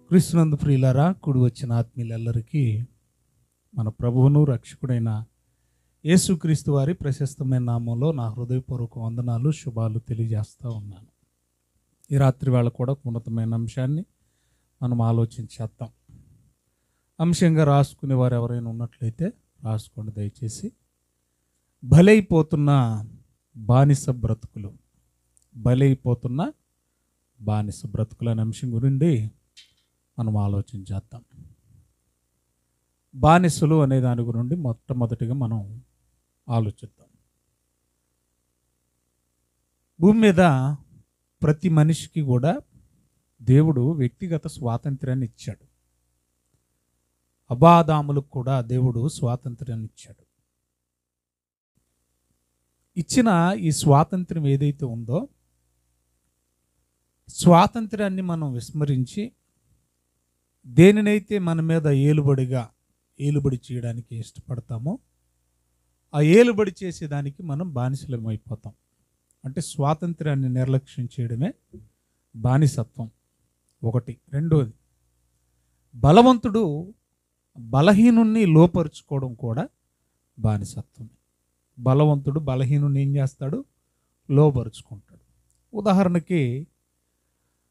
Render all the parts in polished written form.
క్రీస్తునందు ప్రియులారా, కూడి వచ్చిన ఆత్మీయులందరికీ మన ప్రభువును రక్షకుడైన యేసుక్రీస్తు వారి ప్రశస్తమైన నామంలో నా హృదయపూర్వక వందనాలు, శుభాలు తెలియజేస్తూ ఉన్నాను. ఈ రాత్రి వేళ కూడా ఉన్నతమైన అంశాన్ని మనం ఆలోచించేద్దాం. అంశంగా రాసుకునే వారు ఎవరైనా ఉన్నట్లయితే రాసుకోండి దయచేసి. బలైపోతున్న బానిస బ్రతుకులు, బలైపోతున్న బానిస బ్రతుకులు అనే అంశం గురించి మనం ఆలోచించేద్దాం. బానిసలు అనే దాని గురించి మొట్టమొదటిగా మనం ఆలోచిద్దాం. భూమి మీద ప్రతి మనిషికి కూడా దేవుడు వ్యక్తిగత స్వాతంత్ర్యాన్ని ఇచ్చాడు. అబాదాములకు కూడా దేవుడు స్వాతంత్ర్యాన్ని ఇచ్చాడు. ఇచ్చిన ఈ స్వాతంత్ర్యం ఏదైతే ఉందో, స్వాతంత్ర్యాన్ని మనం విస్మరించి దేనినైతే మన మీద ఏలుబడి చేయడానికి ఇష్టపడతామో ఆ ఏలుబడి చేసేదానికి మనం బానిసలమైపోతాం. అంటే స్వాతంత్ర్యాన్ని నిర్లక్ష్యం చేయడమే బానిసత్వం ఒకటి. రెండోది, బలవంతుడు బలహీనుణ్ణి లోపరుచుకోవడం కూడా బానిసత్వం. బలవంతుడు బలహీనుణ్ణి ఏం చేస్తాడు? లోపరుచుకుంటాడు. ఉదాహరణకి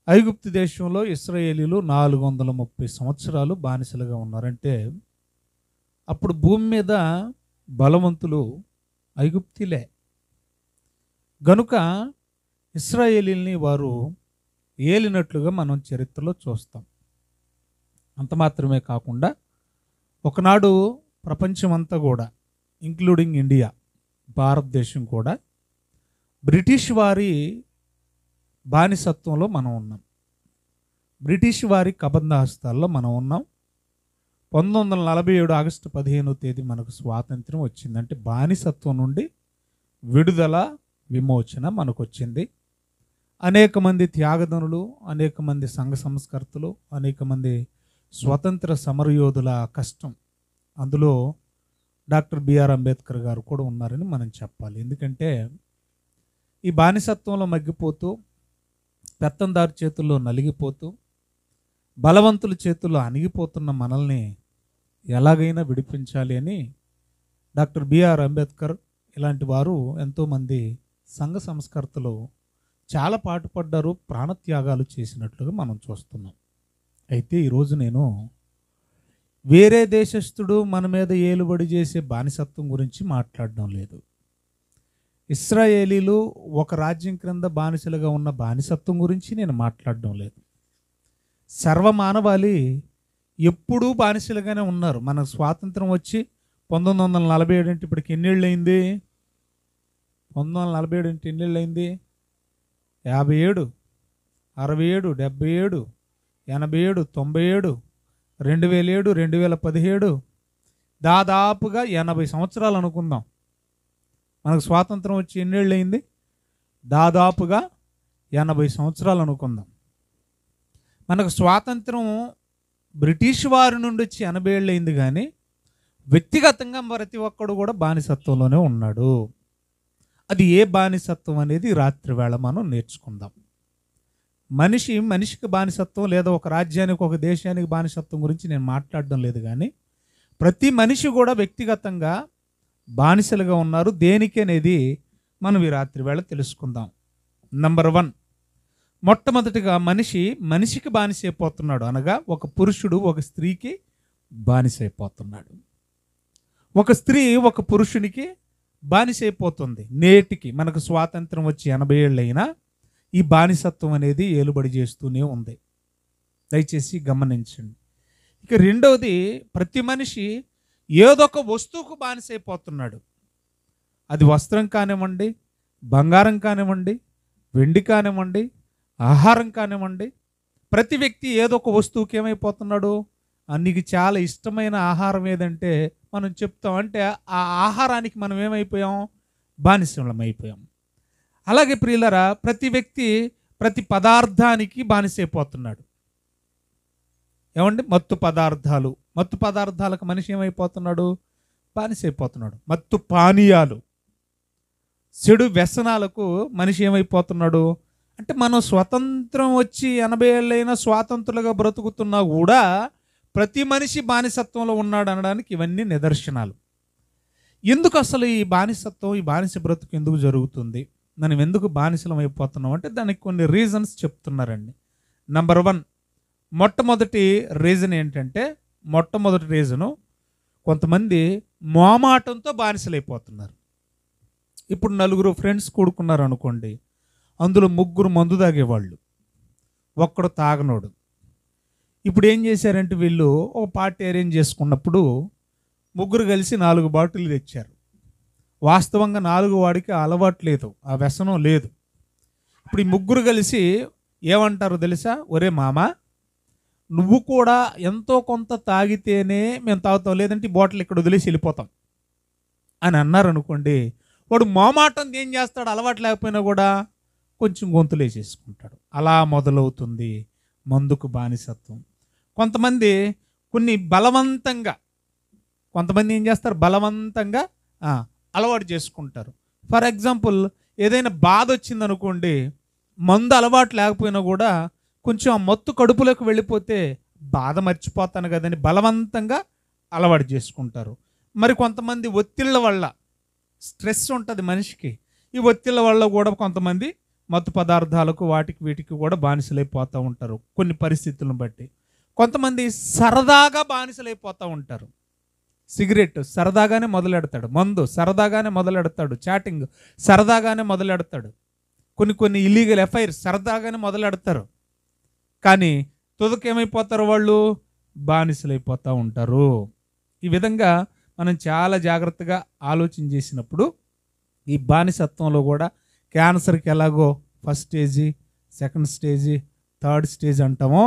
ఐగుప్తు దేశంలో ఇశ్రాయేలీలు 430 సంవత్సరాలు బానిసలుగా ఉన్నారంటే అప్పుడు భూమి మీద బలవంతులు ఐగుప్తీలే. గనుక ఇశ్రాయేలీల్ని వారు ఏలినట్లుగా మనం చరిత్రలో చూస్తాం. అంత మాత్రమే కాకుండా ఒకనాడు ప్రపంచమంతా కూడా, ఇంక్లూడింగ్ ఇండియా, భారతదేశం కూడా బ్రిటిష్ వారి బానిసత్వంలో మనం ఉన్నాం. బ్రిటిష్ వారి కబంధహస్తాల్లో మనం ఉన్నాం. 1947 ఆగస్టు 15వ తేదీ మనకు స్వాతంత్రం వచ్చిందంటే బానిసత్వం నుండి విడుదల, విమోచన మనకు వచ్చింది. అనేక మంది త్యాగదనులు, అనేక మంది సంఘ సంస్కర్తలు, అనేక మంది స్వతంత్ర సమరయోధుల కష్టం, అందులో డాక్టర్ బిఆర్ అంబేద్కర్ గారు కూడా ఉన్నారని మనం చెప్పాలి. ఎందుకంటే ఈ బానిసత్వంలో మగ్గిపోతూ, పెత్తందారు చేతుల్లో నలిగిపోతూ, బలవంతుల చేతుల్లో అణిగిపోతున్న మనల్ని ఎలాగైనా విడిపించాలి అని డాక్టర్ బిఆర్ అంబేద్కర్ ఇలాంటి వారు, ఎంతోమంది సంఘ సంస్కర్తలు చాలా పాటుపడ్డారు, ప్రాణత్యాగాలు చేసినట్లుగా మనం చూస్తున్నాం. అయితే ఈరోజు నేను వేరే దేశస్థుడు మన మీద ఏలుబడి చేసే బానిసత్వం గురించి మాట్లాడడం లేదు. ఇశ్రాయేలీలు ఒక రాజ్యం క్రింద బానిసలుగా ఉన్న బానిసత్వం గురించి నేను మాట్లాడడం లేదు. సర్వమానవాళి ఎప్పుడూ బానిసలుగానే ఉన్నారు. మనకు స్వాతంత్రం వచ్చి 1947 అంటే ఇప్పటికి ఎన్నేళ్ళు అయింది? 1947 అంటే ఎన్నేళ్ళు అయింది? 57, 67, 77, 87, 97, 2007, 2017, దాదాపుగా 80 సంవత్సరాలు అనుకుందాం. మనకు స్వాతంత్రం వచ్చి ఎన్నేళ్ళు అయింది? దాదాపుగా 80 సంవత్సరాలు అనుకుందాం. మనకు స్వాతంత్రం బ్రిటిష్ వారి నుండి వచ్చి 80 ఏళ్ళు అయింది, కానీ వ్యక్తిగతంగా ప్రతి ఒక్కడు కూడా బానిసత్వంలోనే ఉన్నాడు. అది ఏ బానిసత్వం అనేది రాత్రి వేళ మనం నేర్చుకుందాం. మనిషికి బానిసత్వం, లేదా ఒక రాజ్యానికి, ఒక దేశానికి బానిసత్వం గురించి నేను మాట్లాడడం లేదు, కానీ ప్రతి మనిషి కూడా వ్యక్తిగతంగా బానిసలుగా ఉన్నారు. దేనికి అనేది మనం ఈ రాత్రి వేళ తెలుసుకుందాం. నంబర్ 1, మొట్టమొదటిగా మనిషికి బానిసైపోతున్నాడు. అనగా ఒక పురుషుడు ఒక స్త్రీకి బానిసైపోతున్నాడు. ఒక స్త్రీ ఒక పురుషునికి బానిసైపోతుంది. నేటికి మనకు స్వాతంత్రం వచ్చి 80 ఏళ్ళు అయినా ఈ బానిసత్వం అనేది ఏలుబడి చేస్తూనే ఉంది. దయచేసి గమనించండి. ఇక రెండవది, ప్రతి మనిషి ఏదో ఒక వస్తువుకు బానిసైపోతున్నాడు. అది వస్త్రం కానివ్వండి, బంగారం కానివ్వండి, వెండి కానివ్వండి, ఆహారం కానివ్వండి, ప్రతి వ్యక్తి ఏదో ఒక వస్తువుకి ఏమైపోతున్నాడు? నీకు చాలా ఇష్టమైన ఆహారం ఏదంటే మనం చెప్తాం, అంటే ఆ ఆహారానికి మనం ఏమైపోయాం? బానిసలం అయిపోయాం. అలాగే ప్రియులరా, ప్రతి వ్యక్తి ప్రతి పదార్థానికి బానిసైపోతున్నాడు. ఏమండి? మత్తు పదార్థాలకు మనిషి ఏమైపోతున్నాడు? బానిసైపోతున్నాడు. మత్తు పానీయాలు, చెడు వ్యసనాలకు మనిషి ఏమైపోతున్నాడు? అంటే మనం స్వతంత్రం వచ్చి 80 ఏళ్ళైనా స్వాతంత్రులుగా బ్రతుకుతున్నా కూడా ప్రతి మనిషి బానిసత్వంలో ఉన్నాడు అనడానికి ఇవన్నీ నిదర్శనాలు. ఎందుకు అసలు ఈ బానిసత్వం, ఈ బానిస బ్రతుకు ఎందుకు జరుగుతుంది, మనం ఎందుకు బానిసలం అయిపోతున్నాం అంటే దానికి కొన్ని రీజన్స్ చెప్తున్నారండి. నంబర్ 1, మొట్టమొదటి రీజన్ ఏంటంటే, మొట్టమొదటి రీజను కొంతమంది మోమాటంతో బానిసలైపోతున్నారు. ఇప్పుడు 4 ఫ్రెండ్స్ కూడుకున్నారు అనుకోండి, అందులో 3 మందు తాగేవాళ్ళు, ఒక్కడు తాగనోడు. ఇప్పుడు ఏం చేశారంటే వీళ్ళు ఒక పార్టీ అరేంజ్ చేసుకున్నప్పుడు 3 కలిసి 4 బాటిల్ తెచ్చారు. వాస్తవంగా 4 వాడికి అలవాటు లేదు, ఆ వ్యసనం లేదు. ఇప్పుడు ఈ 3 కలిసి ఏమంటారు తెలుసా, ఒరే మామ నువ్వు కూడా ఎంతో కొంత తాగితేనే మేము తాగుతాం, లేదంటే ఈ బాటిల్ ఇక్కడ వదిలేసి వెళ్ళిపోతాం అని అన్నారు అనుకోండి. వాడు మోమాటం ఏం చేస్తాడు, అలవాటు లేకపోయినా కూడా కొంచెం గొంతులేసేసుకుంటాడు. అలా మొదలవుతుంది మందుకు బానిసత్వం. కొంతమంది కొంతమంది ఏం చేస్తారు, బలవంతంగా అలవాటు చేసుకుంటారు. ఫర్ ఎగ్జాంపుల్ ఏదైనా బాధ వచ్చిందనుకోండి, మందు అలవాటు లేకపోయినా కూడా కొంచెం ఆ మత్తు కడుపులోకి వెళ్ళిపోతే బాధ మర్చిపోతాను కదని బలవంతంగా అలవాటు చేసుకుంటారు. మరి కొంతమంది ఒత్తిళ్ళ వల్ల, స్ట్రెస్ ఉంటుంది మనిషికి, ఈ ఒత్తిళ్ళ వల్ల కూడా కొంతమంది మత్తు పదార్థాలకు వాటికి వీటికి కూడా బానిసలైపోతూ ఉంటారు కొన్ని పరిస్థితులను బట్టి. కొంతమంది సరదాగా బానిసలైపోతూ ఉంటారు. సిగరెట్ సరదాగానే మొదలెడతాడు, మందు సరదాగానే మొదలెడతాడు, చాటింగ్ సరదాగానే మొదలెడతాడు, కొన్ని ఇల్లీగల్ ఎఫైర్స్ సరదాగానే మొదలెడతారు. కానీ తుదకేమైపోతారు, వాళ్ళు బానిసలైపోతూ ఉంటారు. ఈ విధంగా మనం చాలా జాగ్రత్తగా ఆలోచన చేసినప్పుడు ఈ బానిసత్వంలో కూడా క్యాన్సర్కి ఎలాగో first stage, second stage, third stage అంటామో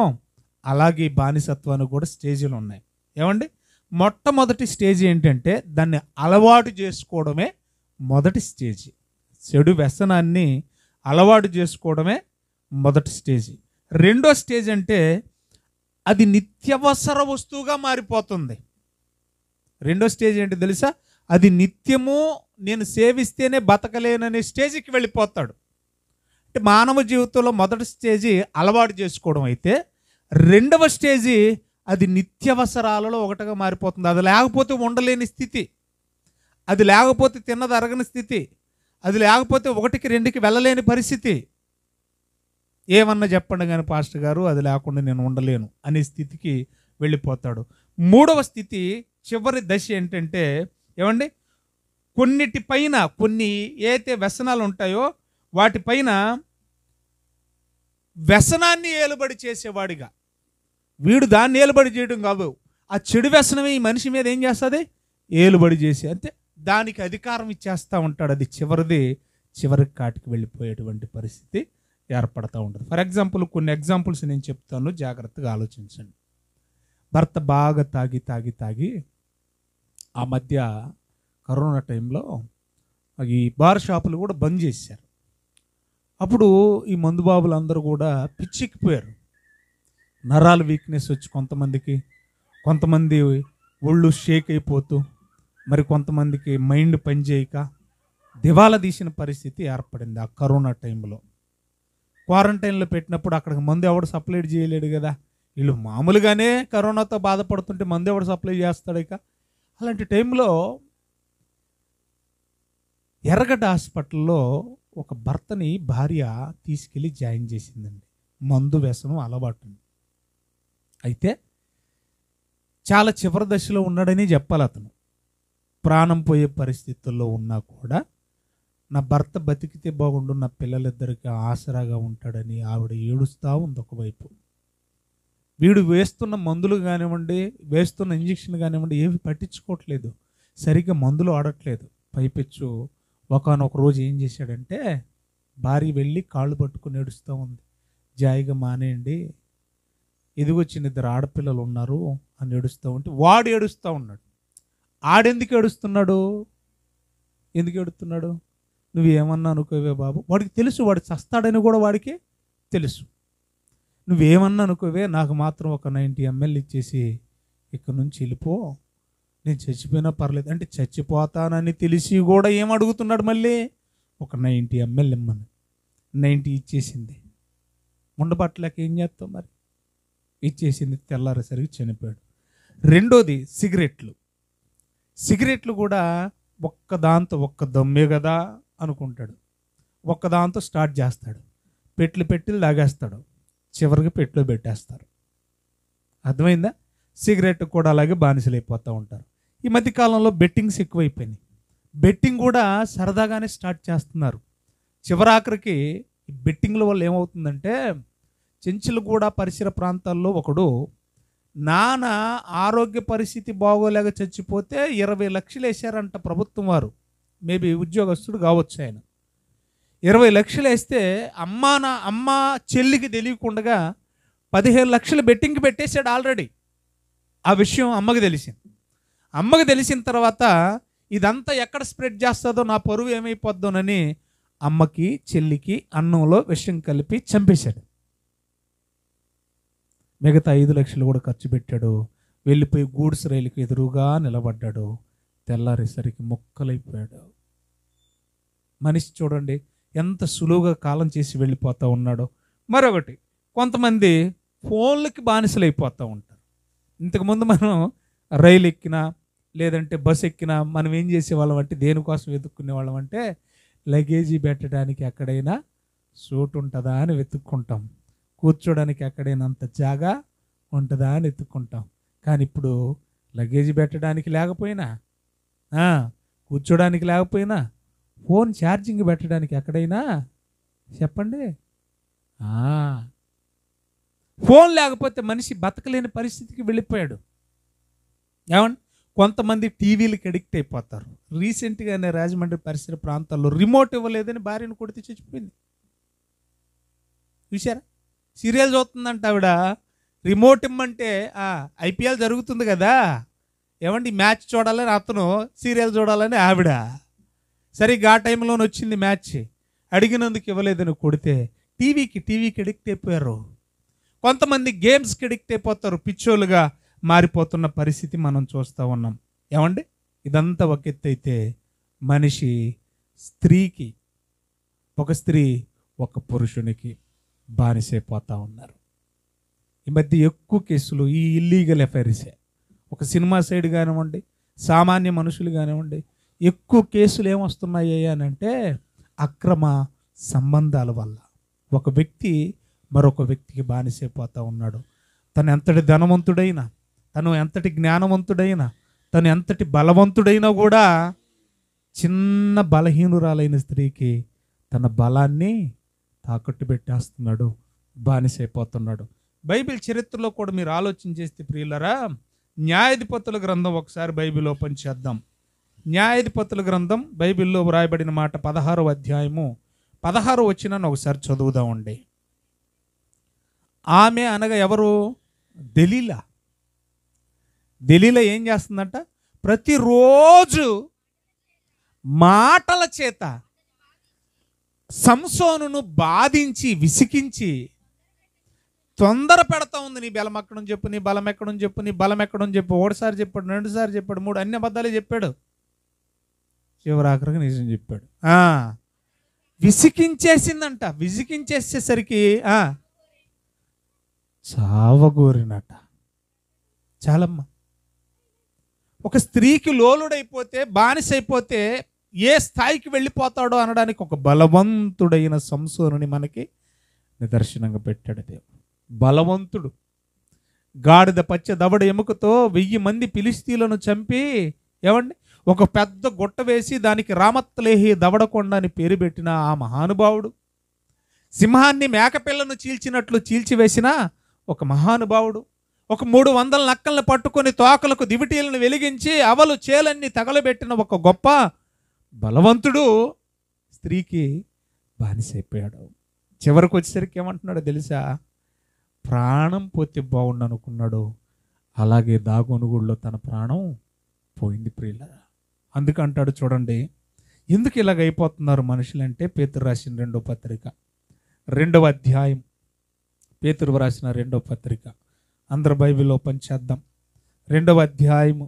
అలాగే ఈ బానిసత్వానికి కూడా స్టేజీలు ఉన్నాయి. ఏమండి, మొట్టమొదటి స్టేజ్ ఏంటంటే దాన్ని అలవాటు చేసుకోవడమే మొదటి స్టేజీ. చెడు వ్యసనాన్ని అలవాటు చేసుకోవడమే మొదటి స్టేజీ. రెండో స్టేజ్ అంటే అది నిత్యవసర వస్తువుగా మారిపోతుంది. రెండో స్టేజ్ ఏంటి తెలుసా, అది నిత్యము నేను సేవిస్తేనే బతకలేననే స్టేజ్కి వెళ్ళిపోతాడు. అంటే మానవ జీవితంలో మొదటి స్టేజీ అలవాటు చేసుకోవడం అయితే, రెండవ స్టేజీ అది నిత్యవసరాలలో ఒకటిగా మారిపోతుంది. అది లేకపోతే ఉండలేని స్థితి, అది లేకపోతే తిన్నది అరగని స్థితి, అది లేకపోతే 1కి 2కి వెళ్ళలేని పరిస్థితి. ఏమన్నా చెప్పండి కానీ పాస్టర్ గారు అది లేకుండా నేను ఉండలేను అనే స్థితికి వెళ్ళిపోతాడు. మూడవ స్థితి, చివరి దశ ఏంటంటే ఏమండి, కొన్నిటిపైన కొన్ని ఏదైతే వ్యసనాలు ఉంటాయో వాటిపైన వ్యసనాన్ని ఏలుబడి చేసేవాడిగా, వీడు దాన్ని ఏలుబడి చేయడం కాదు, ఆ చెడు వ్యసనమే ఈ మనిషి మీద ఏం చేస్తుంది, ఏలుబడి చేసి, అంతే దానికి అధికారం ఇచ్చేస్తూ ఉంటాడు. అది చివరి కాటికి వెళ్ళిపోయేటువంటి పరిస్థితి ఏర్పడుతూ ఉంటుంది. ఫర్ ఎగ్జాంపుల్ కొన్ని ఎగ్జాంపుల్స్ నేను చెప్తాను, జాగ్రత్తగా ఆలోచించండి. భర్త బాగా తాగి ఆ మధ్య కరోనా టైంలో ఈ బార్ షాపులు కూడా బంద్ చేశారు. అప్పుడు ఈ మందు బాబులు అందరూ కూడా పిచ్చెక్కిపోయారు. నరాల వీక్నెస్ వచ్చి కొంతమంది ఒళ్ళు షేక్ అయిపోతూ, మరి కొంతమందికి మైండ్ పనిచేయక దివాలా తీసిన పరిస్థితి ఏర్పడింది. ఆ కరోనా టైంలో క్వారంటైన్లో పెట్టినప్పుడు అక్కడికి మందు ఎవడు సప్లై చేయలేడు కదా, వీళ్ళు మామూలుగానే కరోనాతో బాధపడుతుంటే మందు ఎవడు సప్లై చేస్తాడు ఇక. అలాంటి టైంలో ఎర్రగడ్డ హాస్పిటల్లో ఒక భర్తని భార్య తీసుకెళ్ళి జాయిన్ చేసిందండి, మందు వ్యసనం అలవాటు. అయితే చాలా చివరి దశలో ఉన్నాడని చెప్పాలి. అతను ప్రాణం పోయే పరిస్థితుల్లో ఉన్నా కూడా నా భర్త బతికితే బాగుండు, నా పిల్లలిద్దరికి ఆసరాగా ఉంటాడని ఆవిడ ఏడుస్తూ ఉంది ఒకవైపు. వీడు వేస్తున్న మందులు కానివ్వండి, వేస్తున్న ఇంజక్షన్ కానివ్వండి ఏవి పట్టించుకోవట్లేదు, సరిగ్గా మందులు ఆడట్లేదు. పైపెచ్చు ఒకనొక రోజు ఏం చేశాడంటే, భార్య వెళ్ళి కాళ్ళు పట్టుకుని ఏడుస్తూ ఉంది, జాయిగా మానేయండి, ఎదిగొచ్చిన 2 ఆడపిల్లలు ఉన్నారు అని ఏడుస్తూ ఉంటే వాడు ఏడుస్తూ ఉన్నాడు. ఆడెందుకు ఏడుస్తున్నాడు, ఎందుకు ఏడుస్తున్నాడు, నువ్వేమన్నా అనుకోవే బాబు, వాడికి తెలుసు వాడు చస్తాడని కూడా వాడికి తెలుసు. నువ్వేమన్నా అనుకోవే, నాకు మాత్రం ఒక 90 ml ఇచ్చేసి ఇక్కడ నుంచి వెళ్ళిపో, నేను చచ్చిపోయినా పర్లేదు అంటే, చచ్చిపోతానని తెలిసి కూడా ఏమడుగుతున్నాడు, మళ్ళీ ఒక 90 ml ఇమ్మని. 90 ఇచ్చేసింది. ఉండబట్టలేక ఏం చేస్తాం మరి? ఇచ్చేసింది, తెల్లారేసరికి చనిపోయాడు. రెండోది సిగరెట్లు కూడా ఒక్కదాంతో ఒక్క దమ్మే కదా అనుకుంటాడు, ఒక్కదాంతో స్టార్ట్ చేస్తాడు, పెట్లు లాగేస్తాడు, చివరికి పెట్లో పెట్టేస్తారు. అర్థమైందా? సిగరెట్ కూడా అలాగే బానిసలైపోతూ ఉంటారు. ఈ మధ్యకాలంలో బెట్టింగ్స్ ఎక్కువైపోయినాయి. బెట్టింగ్ కూడా సరదాగానే స్టార్ట్ చేస్తున్నారు. చివరాఖరికి ఈ బెట్టింగ్ల వల్ల ఏమవుతుందంటే, చెంచులగూడ పరిసర ప్రాంతాల్లో ఒకడు నాన్న ఆరోగ్య పరిస్థితి బాగోలేక చచ్చిపోతే 20 లక్షలు వేసారంట ప్రభుత్వం వారు. మేబీ ఉద్యోగస్తుడు కావచ్చు ఆయన. 20 లక్షలు వేస్తే అమ్మ చెల్లికి తెలియకుండా 15 లక్షలు బెట్టింగ్కి పెట్టేశాడు ఆల్రెడీ. ఆ విషయం అమ్మకి తెలిసిన తర్వాత ఇదంతా ఎక్కడ స్ప్రెడ్ చేస్తుందో, నా పరువు ఏమైపోద్దోనని అమ్మకి చెల్లికి అన్నంలో విషం కలిపి చంపేశాడు. మిగతా 5 లక్షలు కూడా ఖర్చు పెట్టాడు. వెళ్ళిపోయి గూడ్స్ రైలుకి ఎదురుగా నిలబడ్డాడు. తెల్లారేసరికి ముక్కలైపోయాడు. మనిషి చూడండి ఎంత సులువుగా కాలం చేసి వెళ్ళిపోతూ ఉన్నాడో. మరొకటి, కొంతమంది ఫోన్లకి బానిసలైపోతూ ఉంటారు. ఇంతకుముందు మనం రైలు ఎక్కినా లేదంటే బస్ ఎక్కినా మనం ఏం చేసేవాళ్ళం అంటే, దేనికోసం వెతుక్కునే వాళ్ళం అంటే, లగేజీ పెట్టడానికి ఎక్కడైనా చోటు ఉంటుందా అని వెతుక్కుంటాం, కూర్చోడానికి ఎక్కడైనా అంత జాగా ఉంటుందా అని వెతుక్కుంటాం. కానీ ఇప్పుడు లగేజీ పెట్టడానికి లేకపోయినా, కూర్చోడానికి లేకపోయినా, ఫోన్ ఛార్జింగ్ పెట్టడానికి ఎక్కడైనా చెప్పండి, ఫోన్ లేకపోతే మనిషి బతకలేని పరిస్థితికి వెళ్ళిపోయాడు. ఏమండి, కొంతమంది టీవీలకి అడిక్ట్ అయిపోతారు. రీసెంట్గానే రాజమండ్రి పరిసర ప్రాంతాల్లో రిమోట్ ఇవ్వలేదని భార్యను కొడితే చచ్చిపోయింది. చూసారా? సీరియల్ చూస్తుందంట ఆవిడ, రిమోట్ ఇమ్మంటే ఐపీఎల్ జరుగుతుంది కదా, ఏమండి మ్యాచ్ చూడాలని అతను, సీరియల్ చూడాలని ఆవిడ. సరిగ్గా ఆ టైంలోనే వచ్చింది మ్యాచ్, అడిగినందుకు ఇవ్వలేదని కొడితే టీవీకి అడిక్ట్ అయిపోయారు. కొంతమంది గేమ్స్కి అడిక్ట్ అయిపోతారు, పిచ్చోలుగా మారిపోతున్న పరిస్థితి మనం చూస్తూ ఉన్నాం. ఏమండి, ఇదంతా ఒక ఎత్తు అయితే, మనిషి ఒక స్త్రీ ఒక పురుషునికి బానిసైపోతూ ఉన్నారు. ఈ మధ్య ఎక్కువ కేసులు ఈ ఇల్లీగల్ అఫైర్సే. ఒక సినిమా సైడ్ కానివ్వండి, సామాన్య మనుషులు కానివ్వండి, ఎక్కువ కేసులు ఏమొస్తున్నాయి అని అంటే, అక్రమ సంబంధాల వల్ల ఒక వ్యక్తి మరొక వ్యక్తికి బానిసైపోతూ ఉన్నాడు. తను ఎంతటి ధనవంతుడైనా, తను ఎంతటి జ్ఞానవంతుడైనా, తను ఎంతటి బలవంతుడైనా కూడా చిన్న బలహీనురాలైన స్త్రీకి తన బలాన్ని తాకట్టు పెట్టేస్తున్నాడు, బానిసైపోతున్నాడు. బైబిల్ చరిత్రలో కూడా మీరు ఆలోచన చేస్తే ప్రియులరా, న్యాయాధిపతుల గ్రంథం ఒకసారి బైబిల్ ఓపెన్ చేద్దాం. న్యాయాధిపతుల గ్రంథం బైబిల్లో వ్రాయబడిన మాట 16వ అధ్యాయము 16వ వచనాన్ని ఒకసారి చదువుదామండి. ఆమె అనగా ఎవరు? దెలీలా ఏం చేస్తుందంట? ప్రతిరోజు మాటల చేత సంసోనును బాధించి విసికించి తొందర పెడతా ఉంది. నీ బలం ఎక్కడని చెప్పు, నీ బలం ఎక్కడని చెప్పు, నీ బలం ఎక్కడని చెప్పు. ఒకటిసారి చెప్పాడు, 2 సార్లు చెప్పాడు, 3 అన్ని అబద్ధాలే చెప్పాడు. చివరాఖరికి నిజం చెప్పాడు. విసికించేసిందంట. విసికించేసేసరికి చావగోరినట. చాలమ్మా, ఒక స్త్రీకి లోలుడైపోతే, బానిసైపోతే ఏ స్థాయికి వెళ్ళిపోతాడో అనడానికి ఒక బలవంతుడైన సంసోనుని మనకి నిదర్శనంగా పెట్టాడు దేవుడు. బలవంతుడు, గాడిద పచ్చ దవడ ఎముకతో 1000 మంది ఫిలిష్తీయులను చంపి, ఏమండి, ఒక పెద్ద గుట్ట వేసి దానికి రామత్లేహి దవడకొండ అని పేరు పెట్టిన ఆ మహానుభావుడు, సింహాన్ని మేకపిల్లను చీల్చినట్లు చీల్చివేసిన ఒక మహానుభావుడు, ఒక 300 నక్కలను పట్టుకొని తోకలకు దివిటీలను వెలిగించి అవలు చేలన్నీ తగలబెట్టిన ఒక గొప్ప బలవంతుడు స్త్రీకి బానిసైపోయాడు. చివరికి వచ్చేసరికి ఏమంటున్నాడో తెలుసా? ప్రాణం పోతే బాగుండు అనుకున్నాడు, అలాగే దాగోనుగుడిలో తన ప్రాణం పోయింది ప్రియులారా. అందుకంటాడు చూడండి, ఎందుకు ఇలాగ అయిపోతున్నారు మనుషులంటే, పేతురు రాసిన 2వ పత్రిక 2వ అధ్యాయం, పేతురు రాసిన 2వ పత్రిక, అందరు బైబిల్ ఓపెన్ చేద్దాం. 2వ అధ్యాయము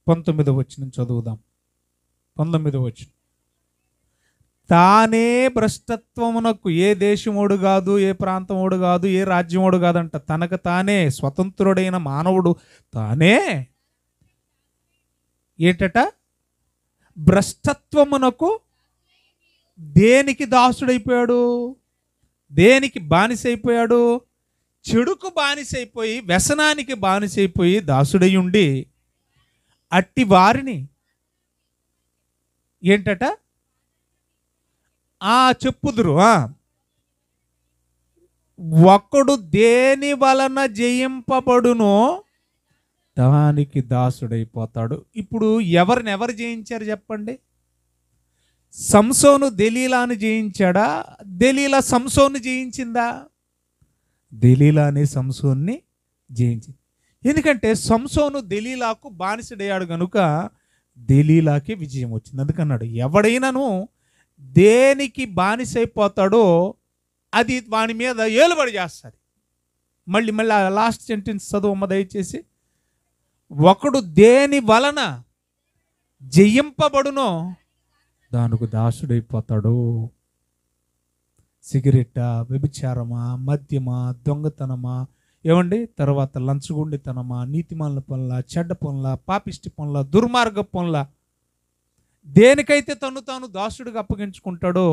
19వ వచనం చదువుదాం. 19వ వచనం. తానే భ్రష్టత్వమునకు, ఏ దేశమోడు కాదు, ఏ ప్రాంతమోడు కాదు, ఏ రాజ్యమోడు కాదంట, తనకు తానే స్వతంత్రుడైన మానవుడు తానే ఏంటట, భ్రష్టత్వమునకు దేనికి దాసుడైపోయాడు, దేనికి బానిసైపోయాడు, చెడుకు బానిసైపోయి, వ్యసనానికి బానిసైపోయి దాసుడై ఉండి అట్టి వారిని ఏంటట చెప్పుదురు. ఒకడు దేని వలన జయింపబడునో దానికి దాసుడైపోతాడు. ఇప్పుడు ఎవరు జయించారు చెప్పండి? సంసోను దెలీలాను జయించాడా? దెలీలా సంసోను జయించిందా? దెలీలానే సంసోన్ని జయించింది. ఎందుకంటే సంసోను దెలీలాకు బానిసడయ్యాడు కనుక దెలీలాకి విజయం వచ్చింది. అందుకన్నాడు, ఎవడైనాను దేనికి బానిసైపోతాడో అది వాని మీద ఏలుబడి చేస్తుంది. మళ్ళీ లాస్ట్ సెంటెన్స్ చదువు దయచేసి. ఒకడు దేని వలన జయింపబడునో దానికి దాసుడైపోతాడు. సిగరెట్టా, వ్యభిచారమా, మద్యమా, దొంగతనమా, ఏమండి, తర్వాత లంచగొండితనమా, నీతిమాలిన పనుల, చెడ్డ పనుల, పాపిష్టి పనుల, దుర్మార్గ పనుల, దేనికైతే తాను దాసుడిగా అప్పగించుకుంటాడో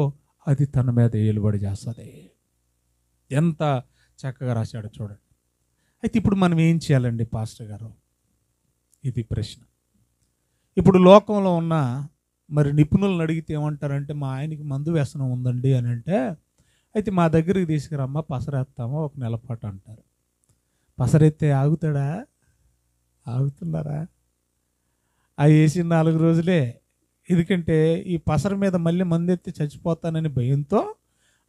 అది తన మీద ఏలుబడి చేస్తుంది. ఎంత చక్కగా రాశాడో చూడండి. అయితే ఇప్పుడు మనం ఏం చేయాలండి పాస్టర్ గారు? ఇది ప్రశ్న. ఇప్పుడు లోకంలో ఉన్న మరి నిపుణులను అడిగితే ఏమంటారంటే, మా ఆయనకి మందు వ్యసనం ఉందండి అని అంటే, అయితే మా దగ్గరికి తీసుకురమ్మా, పసరేస్తామా ఒక నెలపాటు అంటారు. పసరెత్తే ఆగుతాడా? ఆగుతున్నారా? ఆ వేసిన 4 రోజులే. ఎందుకంటే ఈ పసర మీద మళ్ళీ మందెత్తి చచ్చిపోతానని భయంతో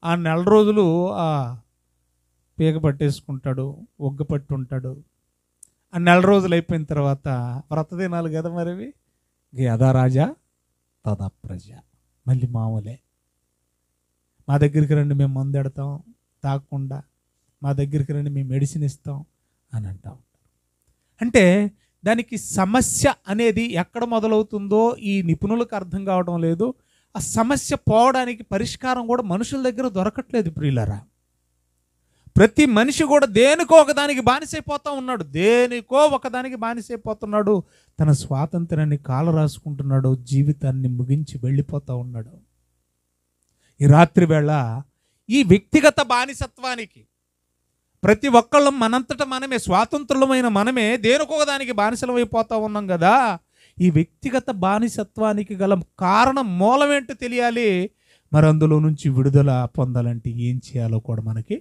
ఆ 4 రోజులు ఆ పీక పట్టేసుకుంటాడు, ఒగ్గ పట్టి ఉంటాడు. ఆ 4 రోజులు అయిపోయిన తర్వాత వ్రతదినాలు కదా మరివి, యథా రాజా తదా ప్రజ, మళ్ళీ మామూలే. మా దగ్గరికి రండి, మేము మందు ఎడతాం తాగకుండా, మా దగ్గరికి రండి, మేము మెడిసిన్ ఇస్తాం అని అంటా ఉంటారు. అంటే దానికి సమస్య అనేది ఎక్కడ మొదలవుతుందో ఈ నిపుణులకు అర్థం కావడం లేదు. ఆ సమస్య పోవడానికి పరిష్కారం కూడా మనుషుల దగ్గర దొరకట్లేదు ప్రియులారా. ప్రతి మనిషి కూడా దేనికో ఒకదానికి బానిసైపోతూ ఉన్నాడు, దేనికో ఒకదానికి బానిసైపోతున్నాడు. తన స్వాతంత్రాన్ని కాల రాసుకుంటున్నాడు, జీవితాన్ని ముగించి వెళ్ళిపోతూ ఉన్నాడు. ఈ రాత్రి వేళ ఈ వ్యక్తిగత బానిసత్వానికి ప్రతి ఒక్కళ్ళం మనంతట మనమే, స్వాతంత్రులమైన మనమే దేనికొకదానికి బానిసలం అయిపోతూ ఉన్నాం కదా. ఈ వ్యక్తిగత బానిసత్వానికి గల కారణం మూలమేంటో తెలియాలి. మరి అందులో నుంచి విడుదల పొందాలంటే ఏం చేయాలో కూడా మనకి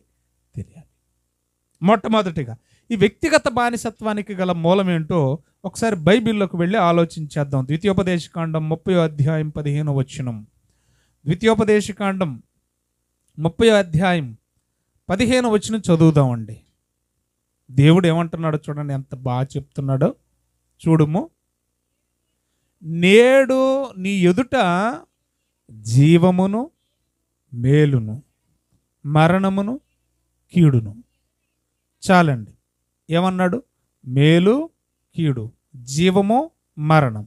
తెలియాలి. మొట్టమొదటిగా ఈ వ్యక్తిగత బానిసత్వానికి గల మూలమేంటో ఒకసారి బైబిల్లోకి వెళ్ళి ఆలోచించేద్దాం. ద్వితీయోపదేశకాండం 30వ అధ్యాయం 15వ వచనం. ద్వితీయోపదేశకాండం 30వ అధ్యాయం 15వ వచనం చదువుదామండి. దేవుడు ఏమంటున్నాడో చూడండి, ఎంత బాగా చెప్తున్నాడో చూడుము. నేడు నీ ఎదుట జీవమును మేలును, మరణమును కీడును. చాలండి. ఏమన్నాడు? మేలు కీడు, జీవము మరణం.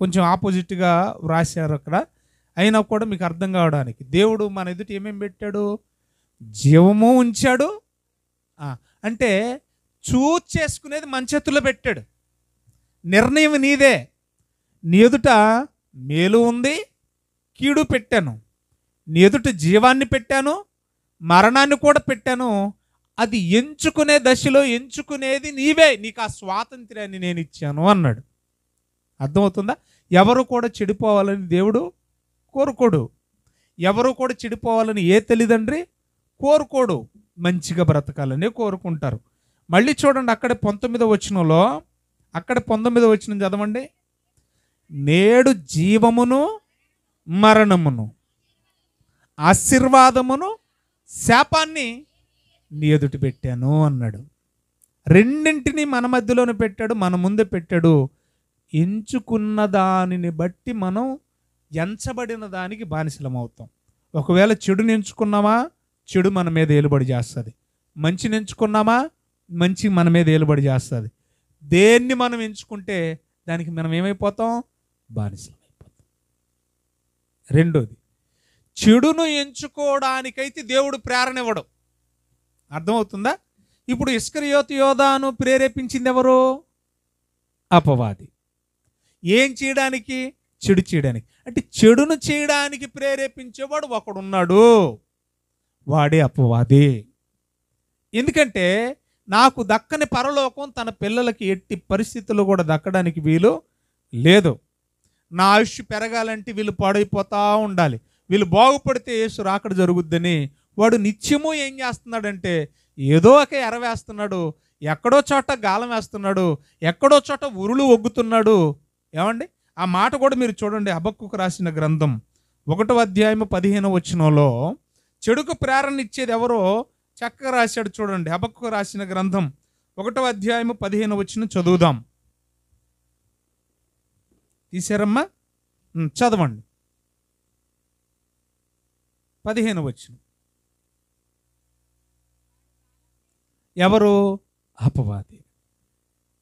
కొంచెం ఆపోజిట్గా వ్రాశారు అక్కడ, అయినా కూడా మీకు అర్థం కావడానికి. దేవుడు మన ఎదుట ఏమేమి పెట్టాడు? జీవము ఉంచాడు. అంటే చూజ్ చేసుకునేది మన చేతుల్లో పెట్టాడు. నిర్ణయం నీదే. నీ ఎదుట మేలు ఉంది, కీడు పెట్టాను. నీ ఎదుట జీవాన్ని పెట్టాను, మరణాన్ని కూడా పెట్టాను. అది ఎంచుకునే దశలో ఎంచుకునేది నీవే. నీకు ఆ స్వాతంత్ర్యాన్ని నేను ఇచ్చాను అన్నాడు. అర్థమవుతుందా? ఎవరు కూడా చెడిపోవాలని దేవుడు కోరుకోడు. ఎవరు కూడా చెడిపోవాలని ఏ తల్లిదండ్రి కోరుకోడు. మంచిగా బ్రతకాలనే కోరుకుంటారు. మళ్ళీ చూడండి, అక్కడ 19వ వచనంలో, అక్కడ 19వ వచనం చదవండి. నేడు జీవమును మరణమును, ఆశీర్వాదమును శాపాన్ని నీ ఎదుట పెట్టాను అన్నాడు. రెండింటినీ మన మధ్యలోనే పెట్టాడు, మన ముందే పెట్టాడు. ఎంచుకున్న దానిని బట్టి మనం ఎంచబడిన దానికి బానిసలం అవుతాం. ఒకవేళ చెడుని ఎంచుకున్నామా, చెడు మన మీద ఏలుబడి చేస్తుంది. మంచిని ఎంచుకున్నామా, మంచి మన మీద ఏలుబడి చేస్తుంది. దేన్ని మనం ఎంచుకుంటే దానికి మనం ఏమైపోతాం? బానిసలం అయిపోతాం. రెండోది, చెడును ఎంచుకోవడానికైతే దేవుడు ప్రేరణ ఇవ్వడు. అర్థమవుతుందా? ఇప్పుడు ఇస్కరియోతు యోధాను ప్రేరేపించింది ఎవరు? అపవాది. ఏం చేయడానికి? చెడు చేయడానికి. అంటే చెడును చేయడానికి ప్రేరేపించేవాడు ఒకడున్నాడు, వాడే అపవాది. ఎందుకంటే నాకు దక్కని పరలోకం తన పిల్లలకి ఎట్టి పరిస్థితుల్లో కూడా దక్కడానికి వీలు లేదు. నా ఆయుష్ పెరగాలంటే వీళ్ళు పాడైపోతూ ఉండాలి, వీళ్ళు బాగుపడితే యేసు రాకడ జరుగుద్దని వాడు నిత్యము ఏం చేస్తున్నాడంటే ఏదో ఒక ఎర వేస్తున్నాడు, ఎక్కడో చోట గాలం వేస్తున్నాడు, ఎక్కడో చోట ఉరులు ఒగ్గుతున్నాడు. ఏమండి, ఆ మాట కూడా మీరు చూడండి. హబక్కూకు రాసిన గ్రంథం 1వ అధ్యాయము 15వ వచనంలో చెడుకు ప్రేరణ ఇచ్చేది ఎవరో చక్కగా రాశాడు. చూడండి, హబక్కూకు రాసిన గ్రంథం 1వ అధ్యాయము 15వ వచనం చదువుదాం. తీశారమ్మా? చదవండి. 15వ వచనం. ఎవరు? అపవాది.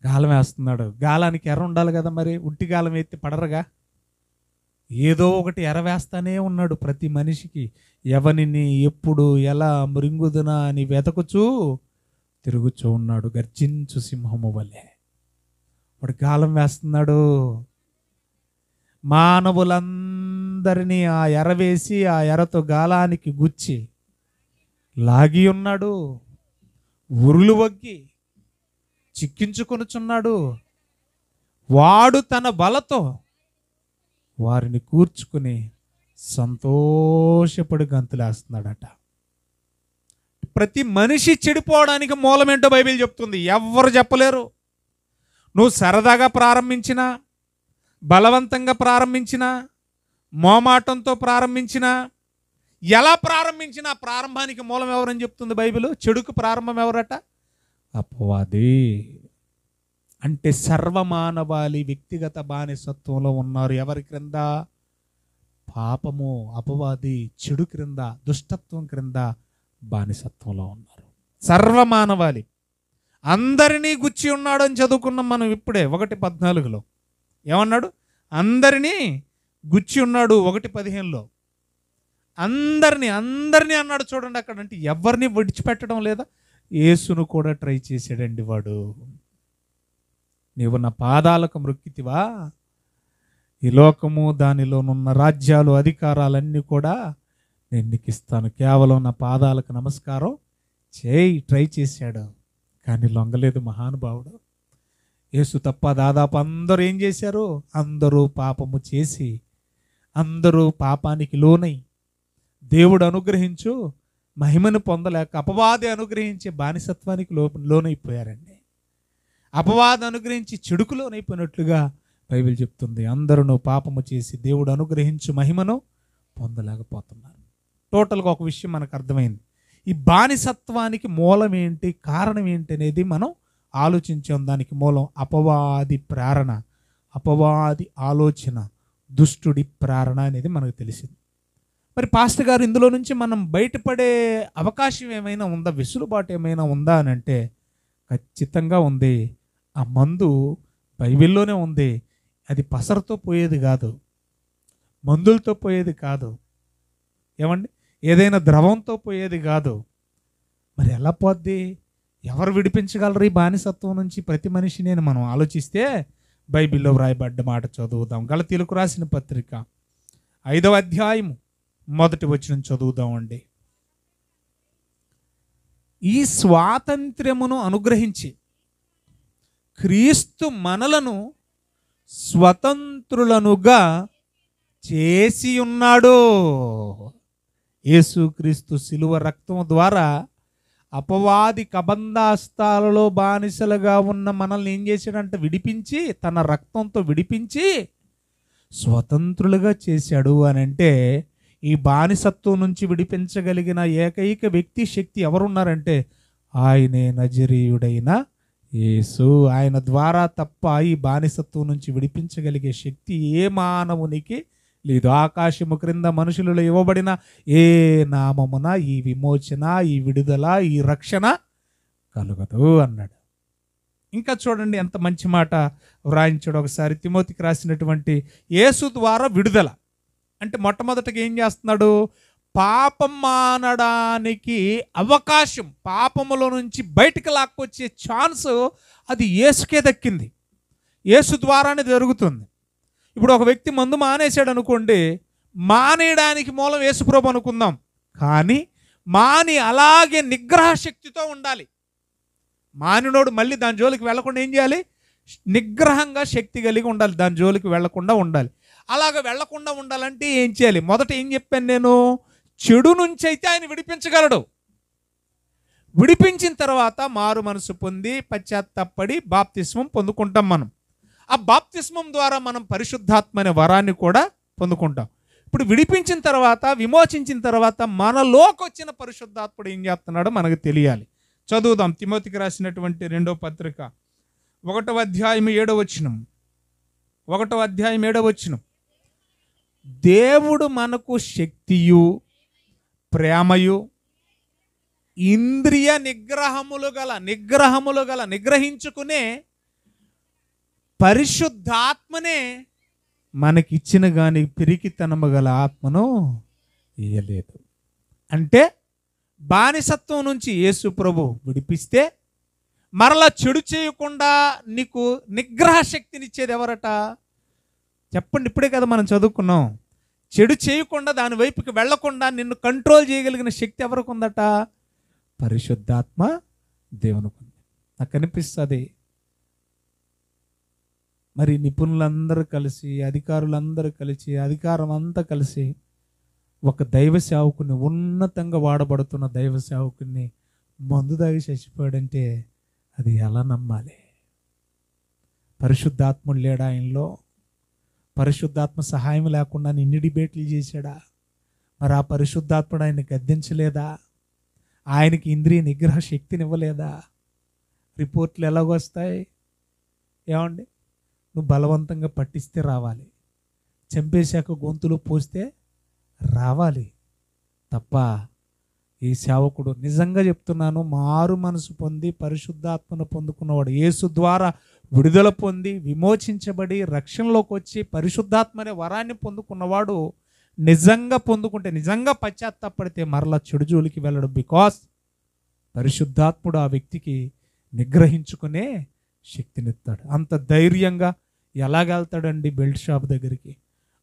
గాలం వేస్తున్నాడు. గాలానికి ఎర్ర ఉండాలి కదా, మరి ఉట్టి గాలం ఎత్తి పడరగా. ఏదో ఒకటి ఎర వేస్తానే ఉన్నాడు ప్రతి మనిషికి. ఎవనిని ఎప్పుడు ఎలా మృంగుదునా అని వెతకుచూ తిరుగుచూ ఉన్నాడు, గర్జించు సింహము వలె. వాడు గాలం వేస్తున్నాడు. మానవులందరినీ ఆ ఎర వేసి ఆ ఎరతో గాలానికి గుచ్చి లాగి ఉన్నాడు. ఉరులు వగ్గి చిక్కించుకొనుచున్నాడు. వాడు తన బలతో వారిని కూర్చుకుని సంతోషపడి గంతులేస్తున్నాడట. ప్రతి మనిషి చెడిపోవడానికి మూలమేంటో బైబిల్ చెప్తుంది. ఎవ్వరు చెప్పలేరు. నువ్వు సరదాగా ప్రారంభించినా, బలవంతంగా ప్రారంభించినా, మోమాటంతో ప్రారంభించినా, ఎలా ప్రారంభించినా ప్రారంభానికి మూలం ఎవరని చెప్తుంది బైబిల్. చెడుకు ప్రారంభం ఎవరట? అపవాది. అంటే సర్వమానవాళి వ్యక్తిగత బానిసత్వంలో ఉన్నారు. ఎవరి క్రింద? పాపము, అపవాది, చెడు క్రింద, దుష్టత్వం క్రింద బానిసత్వంలో ఉన్నారు. సర్వమానవాళి అందరినీ గుచ్చి ఉన్నాడు అని చదువుకున్నాం మనం ఇప్పుడే 1:14లో. ఏమన్నాడు? అందరినీ గుచ్చి ఉన్నాడు. 1:15లో అందరినీ అన్నాడు. చూడండి అక్కడ. అంటే ఎవరిని విడిచిపెట్టడం లేదా? యేసును కూడా ట్రై చేశాడండి వాడు. నీవు నా పాదాలకు మ్రొక్కితివా, ఈ లోకము దానిలోనున్న రాజ్యాలు అధికారాలన్నీ కూడా నేను నీకు ఇస్తాను, కేవలం నా పాదాలకు నమస్కారం చేయి. ట్రై చేశాడు కానీ లొంగలేదు మహానుభావుడు. యేసు తప్ప దాదాపు అందరూ ఏం చేశారు? అందరూ పాపము చేసి, అందరూ పాపానికి లోనై దేవుడు అనుగ్రహించు మహిమను పొందలేక అపవాది అనుగ్రహించే బానిసత్వానికి లోనైపోయారండి. అపవాది అనుగ్రహించి చెడుకు లోనైపోయినట్లుగా బైబిల్ చెప్తుంది. అందరూ పాపము చేసి దేవుడు అనుగ్రహించు మహిమను పొందలేకపోతున్నారు. టోటల్గా ఒక విషయం మనకు అర్థమైంది. ఈ బానిసత్వానికి మూలం ఏంటి, కారణం ఏంటి అనేది మనం ఆలోచించాం. దానికి మూలం అపవాది ప్రేరణ, అపవాది ఆలోచన, దుష్టుడి ప్రేరణ అనేది మనకు తెలిసింది. మరి పాస్టర్ గారు, ఇందులో నుంచి మనం బయటపడే అవకాశం ఏమైనా ఉందా, వెసులుబాటు ఏమైనా ఉందా అని అంటే ఖచ్చితంగా ఉంది. ఆ మందు బైబిల్లోనే ఉంది. అది పసరుతో పోయేది కాదు, మందులతో పోయేది కాదు, ఏమండి, ఏదైనా ద్రవంతో పోయేది కాదు. మరి ఎలా పోద్ది? ఎవరు విడిపించగలరు ఈ బానిసత్వం నుంచి ప్రతి మనిషిని అని మనం ఆలోచిస్తే బైబిల్లో వ్రాయబడ్డ మాట చదువుదాం. గలతీయులకు రాసిన పత్రిక 5వ అధ్యాయము 1వ వచనం చదువుదామండి. ఈ స్వాతంత్ర్యమును అనుగ్రహించి క్రీస్తు మనలను స్వతంత్రులనుగా చేసి ఉన్నాడు. యేసుక్రీస్తు శిలువ రక్తం ద్వారా అపవాది కబంధాస్తాలలో బానిసలుగా ఉన్న మనల్ని ఏం చేశాడంటే విడిపించి, తన రక్తంతో విడిపించి స్వతంత్రులుగా చేశాడు. అని అంటే ఈ బానిసత్వం నుంచి విడిపించగలిగిన ఏకైక వ్యక్తి, శక్తి ఎవరున్నారంటే ఆయనే నజరీయుడైన యేసు. ఆయన ద్వారా తప్ప ఈ బానిసత్వం నుంచి విడిపించగలిగే శక్తి ఏ మానవునికి లేదు. ఆకాశము క్రింద మనుషులలో ఇవ్వబడిన ఏ నామమున ఈ విమోచన, ఈ విడుదల, ఈ రక్షణ కలుగదు అన్నాడు. ఇంకా చూడండి ఎంత మంచి మాట వ్రాయించాడు. ఒకసారి తిమోతికి రాసినటువంటి యేసు ద్వారా విడుదల. అంటే మొట్టమొదటిగా ఏం చేస్తున్నాడు? పాపం మానడానికి అవకాశం, పాపములో నుంచి బయటికి లాక్కొచ్చే ఛాన్స్ అది యేసుకే దక్కింది. యేసు ద్వారానే జరుగుతుంది. ఇప్పుడు ఒక వ్యక్తి మందు మానేశాడు అనుకోండి, మానేయడానికి మూలం యేసుప్రభు అనుకుందాం. కానీ మాని అలాగే నిగ్రహ శక్తితో ఉండాలి. మానినోడు మళ్ళీ దాని జోలికి వెళ్లకుండా ఏం చేయాలి? నిగ్రహంగా శక్తి కలిగి ఉండాలి, దాని జోలికి వెళ్లకుండా ఉండాలి. అలాగ వెళ్లకుండా ఉండాలంటే ఏం చేయాలి? మొదట ఏం చెప్పాను నేను? చెడు నుంచి అయితే ఆయన విడిపించగలడు. విడిపించిన తర్వాత మారు మనసు పొంది పశ్చాత్తాపడి బాప్తిస్మం పొందుకుంటాం మనం. ఆ బాప్తిస్మం ద్వారా మనం పరిశుద్ధాత్మ అనే వరాన్ని కూడా పొందుకుంటాం. ఇప్పుడు విడిపించిన తర్వాత, విమోచించిన తర్వాత మనలోకి వచ్చిన పరిశుద్ధాత్ముడు ఏం చేస్తున్నాడో మనకు తెలియాలి. చదువుదాం. తిమోతికి రాసినటువంటి 2వ పత్రిక 1వ అధ్యాయం 7వ వచనం. 1వ అధ్యాయం 7వ వచనం. దేవుడు మనకు శక్తియు ప్రేమయు ఇంద్రియ నిగ్రహములు గల నిగ్రహించుకునే పరిశుద్ధాత్మనే మనకిచ్చిన గాని పిరికితనము గల ఆత్మను ఇయ్యలేదు. అంటే బానిసత్వం నుంచి యేసు ప్రభు విడిపిస్తే మరలా చెడు చేయకుండా నీకు నిగ్రహ శక్తినిచ్చేది ఎవరట? చెప్పండి. ఇప్పుడే కదా మనం చదువుకున్నాం. చెడు చేయకుండా, దాని వైపుకి వెళ్లకుండా నిన్ను కంట్రోల్ చేయగలిగిన శక్తి ఎవరికి ఉందట? పరిశుద్ధాత్మ దేవునికి ఉంది. నాకు అనిపిస్తుంది మరి నిపుణులందరూ కలిసి, అధికారులందరూ కలిసి, అధికారం అంతా కలిసి ఒక దైవ సేవకుని, ఉన్నతంగా వాడబడుతున్న దైవ సేవకుని మందు దాగి చచ్చిపోయాడంటే అది ఎలా నమ్మాలి? పరిశుద్ధాత్ముడు లేడా ఆయనలో? పరిశుద్ధాత్మ సహాయం లేకుండా ఇన్ని డిబేట్లు చేశాడా? మరి ఆ పరిశుద్ధాత్ముడు ఆయన్ని గద్దించలేదా? ఆయనకి ఇంద్రియ నిగ్రహ శక్తిని ఇవ్వలేదా? రిపోర్ట్లు ఎలాగొస్తాయి? ఏమండి, నువ్వు బలవంతంగా పట్టిస్తే రావాలి, చంపేశాక గొంతులో పోస్తే రావాలి తప్ప ఈ సేవకుడు, నిజంగా చెప్తున్నాను, మారు మనసు పొంది పరిశుద్ధాత్మను పొందుకున్నవాడు, యేసు ద్వారా విడుదల పొంది విమోచించబడి రక్షణలోకి వచ్చి పరిశుద్ధాత్మ అనే వరాన్ని పొందుకున్నవాడు నిజంగా పొందుకుంటే, నిజంగా పశ్చాత్తాపడితే మరలా చెడు జోలికి వెళ్ళడు. బికాస్ పరిశుద్ధాత్ముడు ఆ వ్యక్తికి నిగ్రహించుకునే శక్తినిస్తాడు. అంత ధైర్యంగా ఎలా వెళ్తాడండి బెల్ట్ షాప్ దగ్గరికి?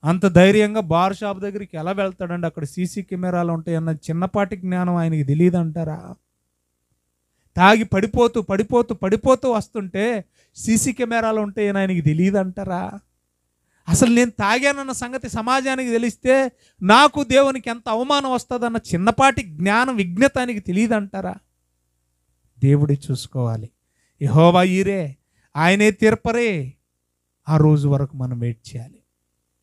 అంత ధైర్యంగా బార్ షాప్ దగ్గరికి ఎలా వెళ్తాడండి? అక్కడ సీసీ కెమెరాలు ఉంటాయన్న చిన్నపాటి జ్ఞానం ఆయనకి తెలియదు అంటారా? తాగి పడిపోతూ పడిపోతూ పడిపోతూ వస్తుంటే సీసీ కెమెరాలు ఉంటాయని ఆయనకి తెలియదు అంటారా? అసలు నేను తాగానన్న సంగతి సమాజానికి తెలిస్తే నాకు దేవునికి ఎంత అవమానం వస్తుందన్న చిన్నపాటి జ్ఞానం, విజ్ఞత ఆయనకి తెలియదు అంటారా? దేవుడి చూసుకోవాలి. యెహోవా ఈరే, ఆయనే తీర్పరే. ఆ రోజు వరకు మనం వెయిట్ చేయాలి.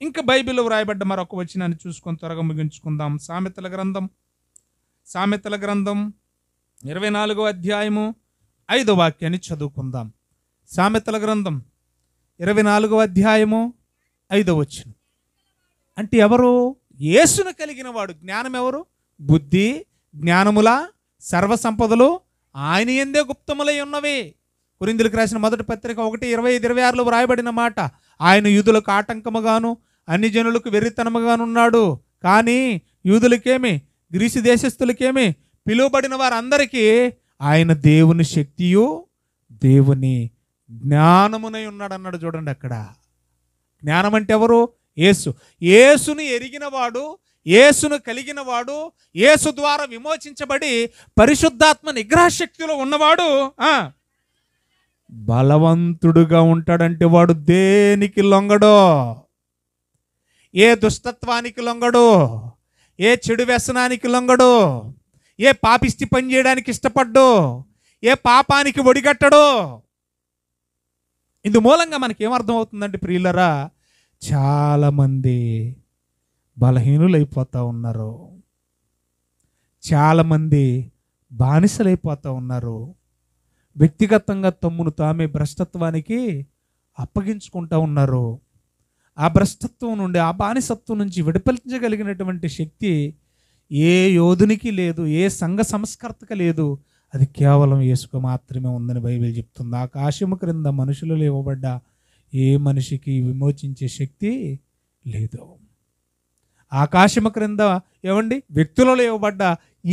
ఇంకా బైబిల్లో వ్రాయబడ్డ మరొక వచనాన్ని చూసుకొని త్వరగా ముగించుకుందాం. సామెతల గ్రంథం 24వ అధ్యాయము 5వ వాక్యాన్ని చదువుకుందాం. సామెతల గ్రంథం 24వ అధ్యాయము 5వ వచనం. అంటే ఎవరు? యేసును కలిగిన వాడు. జ్ఞానం ఎవరు? బుద్ధి జ్ఞానముల సర్వసంపదలు ఆయన యందే గుప్తములై ఉన్నవి. కొరింథీయులకు రాసిన మొదటి పత్రిక 1:25-26లో వ్రాయబడిన మాట. ఆయన యూదులకు ఆటంకముగాను అన్ని జనులకు వెర్రితనముగానున్నాడు. కానీ యూదులకేమి, గ్రీసు దేశస్థులకేమి, పిలువబడిన వారందరికీ ఆయన దేవుని శక్తియు దేవుని జ్ఞానమునై ఉన్నాడు అన్నాడు. చూడండి అక్కడ. జ్ఞానం అంటే ఎవరు? యేసు. యేసుని ఎరిగినవాడు, యేసును కలిగినవాడు, యేసు ద్వారా విమోచించబడి పరిశుద్ధాత్మ నిగ్రహ శక్తిలో ఉన్నవాడు బలవంతుడుగా ఉంటాడంటే వాడు దేనికి లొంగడో, ఏ దుష్టత్వానికి లొంగడు, ఏ చెడు వ్యసనానికి లొంగడు, ఏ పాపిష్టి పని చేయడానికి ఇష్టపడ్డు, ఏ పాపానికి ఒడిగట్టడు. ఇందు మూలంగా మనకేమర్థం అవుతుందంటే ప్రియులరా, చాలామంది బలహీనులైపోతూ ఉన్నారు, చాలామంది బానిసలైపోతూ ఉన్నారు. వ్యక్తిగతంగా తమ్మును తామే భ్రష్టత్వానికి అప్పగించుకుంటూ ఉన్నారు. ఆ భ్రష్టత్వం నుండి, ఆ బానిసత్వం నుంచి విడిపించగలిగినటువంటి శక్తి ఏ యోధునికి లేదు, ఏ సంఘ సంస్కర్తకు లేదు. అది కేవలం యేసుకు మాత్రమే ఉందని బైబిల్ చెప్తుంది. ఆకాశము క్రింద మనుషులు ఇవ్వబడ్డ ఏ మనిషికి విమోచించే శక్తి లేదు. ఆకాశము క్రింద ఏమండి వ్యక్తులలో ఇవ్వబడ్డ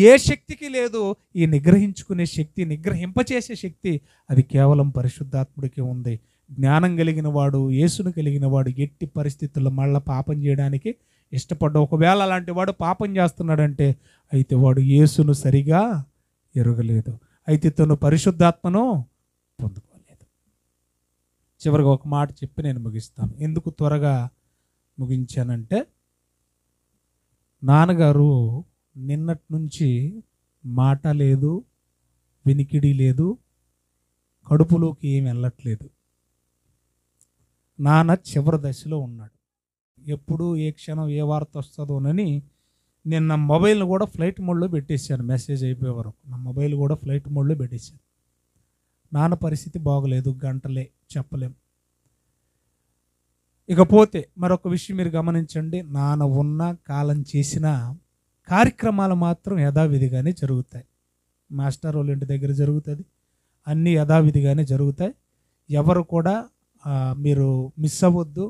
ఏ శక్తికి లేదు ఈ నిగ్రహించుకునే శక్తి, నిగ్రహింపచేసే శక్తి అది కేవలం పరిశుద్ధాత్ముడికి ఉంది. జ్ఞానం కలిగిన వాడు, యేసును కలిగిన వాడు ఎట్టి పరిస్థితుల్లో మళ్ళీ పాపం చేయడానికి ఇష్టపడ్డ. ఒకవేళ అలాంటి వాడు పాపం చేస్తున్నాడంటే అయితే వాడు యేసును సరిగా ఎరగలేదు, అయితే తను పరిశుద్ధాత్మను పొందుకోలేదు. చివరిగా ఒక మాట చెప్పి నేను ముగిస్తాను. ఎందుకు త్వరగా ముగించానంటే, నాన్నగారు నిన్నటి నుంచి మాట లేదు, వినికిడి లేదు, కడుపులోకి ఏమి వెళ్ళట్లేదు. నాన్న చివరి దశలో ఉన్నాడు. ఎప్పుడు ఏ క్షణం ఏ వార్త వస్తుందోనని నేను నా మొబైల్ని కూడా ఫ్లైట్ మోడ్లో పెట్టేశాను. మెసేజ్ అయిపోయే వరకు నా మొబైల్ కూడా ఫ్లైట్ మోడ్లో పెట్టేశాను. నాన్న పరిస్థితి బాగలేదు, గంటలే చెప్పలేం. ఇకపోతే మరొక విషయం మీరు గమనించండి, నాన్న ఉన్న కాలం చేసిన కార్యక్రమాలు మాత్రం యథావిధిగానే జరుగుతాయి. మాస్టర్ వాళ్ళ ఇంటి దగ్గర జరుగుతుంది, అన్నీ యథావిధిగానే జరుగుతాయి. ఎవరు కూడా మీరు మిస్ అవ్వద్దు.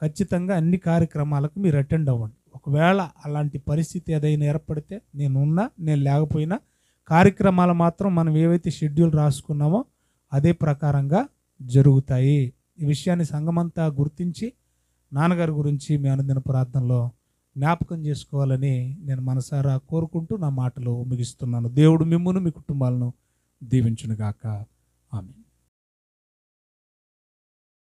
ఖచ్చితంగా అన్ని కార్యక్రమాలకు మీరు అటెండ్ అవ్వండి. ఒకవేళ అలాంటి పరిస్థితి ఏదైనా ఏర్పడితే నేను లేకపోయినా కార్యక్రమాలు మాత్రం మనం ఏవైతే షెడ్యూల్ రాసుకున్నామో అదే ప్రకారంగా జరుగుతాయి. ఈ విషయాన్ని సంఘమంతా గుర్తించి నాన్నగారి గురించి మీ అనుదిన ప్రార్థనలో జ్ఞాపకం చేసుకోవాలని నేను మనసారా కోరుకుంటూ నా మాటలు ముగిస్తున్నాను. దేవుడు మిమ్మును మీ కుటుంబాలను దీవించునుగాక. ఆమేన్.